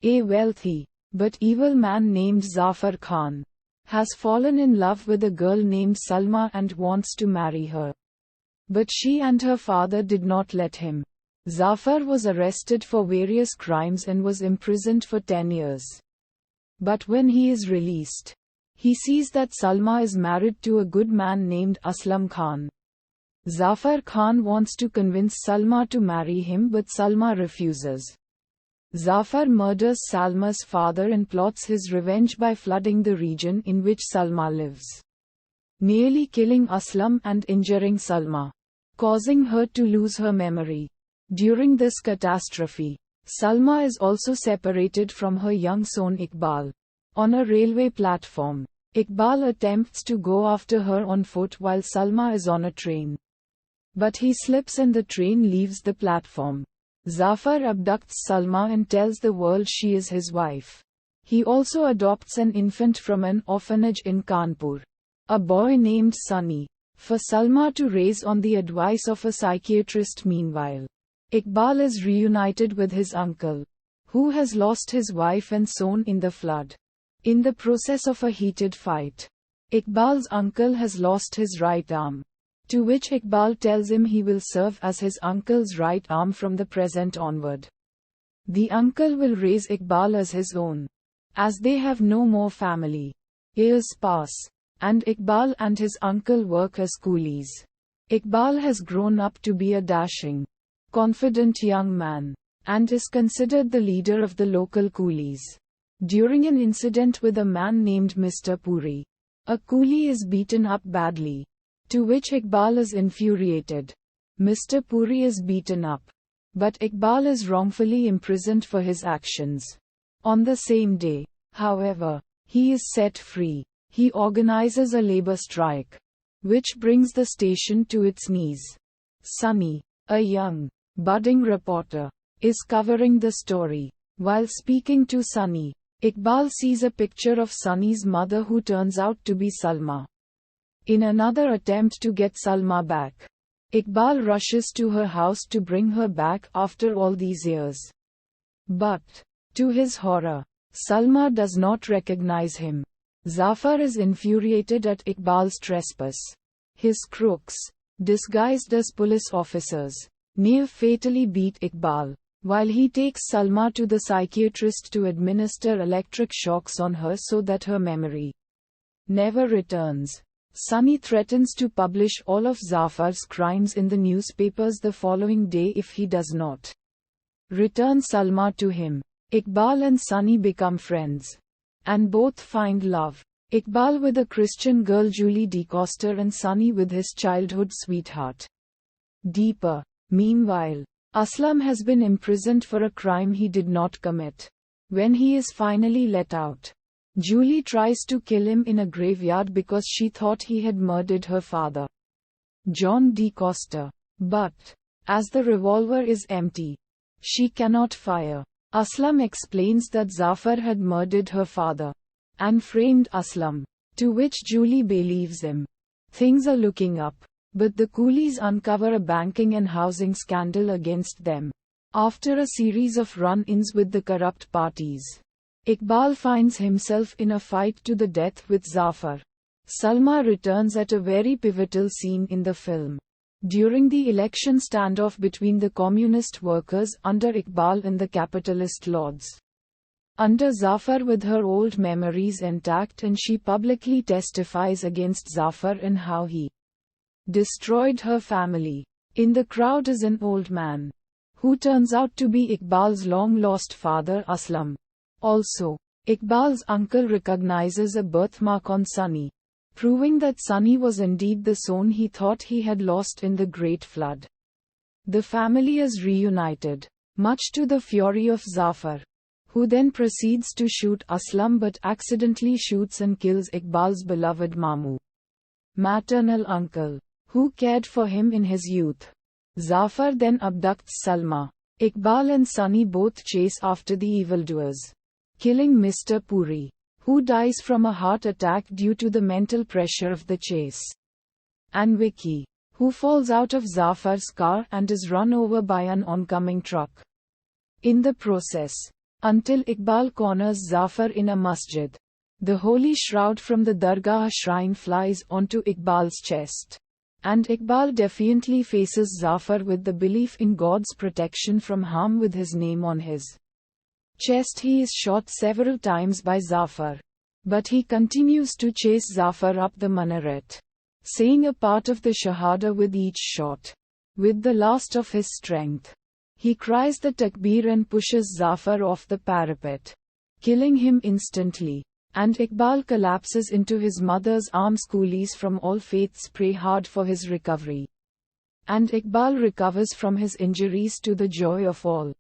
A wealthy, but evil man named Zafar Khan has fallen in love with a girl named Salma and wants to marry her. But she and her father did not let him. Zafar was arrested for various crimes and was imprisoned for 10 years. But when he is released, he sees that Salma is married to a good man named Aslam Khan. Zafar Khan wants to convince Salma to marry him, but Salma refuses. Zafar murders Salma's father and plots his revenge by flooding the region in which Salma lives, nearly killing Aslam and injuring Salma, causing her to lose her memory. During this catastrophe, Salma is also separated from her young son Iqbal. On a railway platform, Iqbal attempts to go after her on foot while Salma is on a train. But he slips and the train leaves the platform. Zafar abducts Salma and tells the world she is his wife. He also adopts an infant from an orphanage in Kanpur, a boy named Sunny, for Salma to raise on the advice of a psychiatrist. Meanwhile, Iqbal is reunited with his uncle, who has lost his wife and son in the flood. In the process of a heated fight, Iqbal's uncle has lost his right arm, to which Iqbal tells him he will serve as his uncle's right arm from the present onward. The uncle will raise Iqbal as his own, as they have no more family. Years pass, and Iqbal and his uncle work as coolies. Iqbal has grown up to be a dashing, confident young man, and is considered the leader of the local coolies. During an incident with a man named Mr. Puri, a coolie is beaten up badly, to which Iqbal is infuriated. Mr. Puri is beaten up, but Iqbal is wrongfully imprisoned for his actions. On the same day, however, he is set free. He organizes a labor strike, which brings the station to its knees. Sunny, a young, budding reporter, is covering the story. While speaking to Sunny, Iqbal sees a picture of Sunny's mother, who turns out to be Salma. In another attempt to get Salma back, Iqbal rushes to her house to bring her back after all these years. But, to his horror, Salma does not recognize him. Zafar is infuriated at Iqbal's trespass. His crooks, disguised as police officers, near fatally beat Iqbal, while he takes Salma to the psychiatrist to administer electric shocks on her so that her memory never returns. Sunny threatens to publish all of Zafar's crimes in the newspapers the following day if he does not return Salma to him. Iqbal and Sunny become friends, and both find love. Iqbal with a Christian girl Julie DeCoster, and Sunny with his childhood sweetheart Deepa. Meanwhile, Aslam has been imprisoned for a crime he did not commit. When he is finally let out, Julie tries to kill him in a graveyard because she thought he had murdered her father, John DeCoster. But, as the revolver is empty, she cannot fire. Aslam explains that Zafar had murdered her father and framed Aslam, to which Julie believes him. Things are looking up, but the coolies uncover a banking and housing scandal against them. After a series of run-ins with the corrupt parties, Iqbal finds himself in a fight to the death with Zafar. Salma returns at a very pivotal scene in the film. During the election standoff between the communist workers under Iqbal and the capitalist lords under Zafar, with her old memories intact, and she publicly testifies against Zafar and how he destroyed her family. In the crowd is an old man, who turns out to be Iqbal's long-lost father Aslam. Also, Iqbal's uncle recognizes a birthmark on Sunny, proving that Sunny was indeed the son he thought he had lost in the Great Flood. The family is reunited, much to the fury of Zafar, who then proceeds to shoot Aslam but accidentally shoots and kills Iqbal's beloved Mamu, maternal uncle, who cared for him in his youth. Zafar then abducts Salma. Iqbal and Sunny both chase after the evildoers, killing Mr. Puri, who dies from a heart attack due to the mental pressure of the chase, and Vicky, who falls out of Zafar's car and is run over by an oncoming truck. In the process, until Iqbal corners Zafar in a masjid. The holy shroud from the Dargah shrine flies onto Iqbal's chest. And Iqbal defiantly faces Zafar with the belief in God's protection from harm with his name on his chest. He is shot several times by Zafar. But he continues to chase Zafar up the minaret, saying a part of the Shahada with each shot. With the last of his strength, he cries the takbir and pushes Zafar off the parapet, killing him instantly. And Iqbal collapses into his mother's arms. Coolies from all faiths pray hard for his recovery. And Iqbal recovers from his injuries to the joy of all.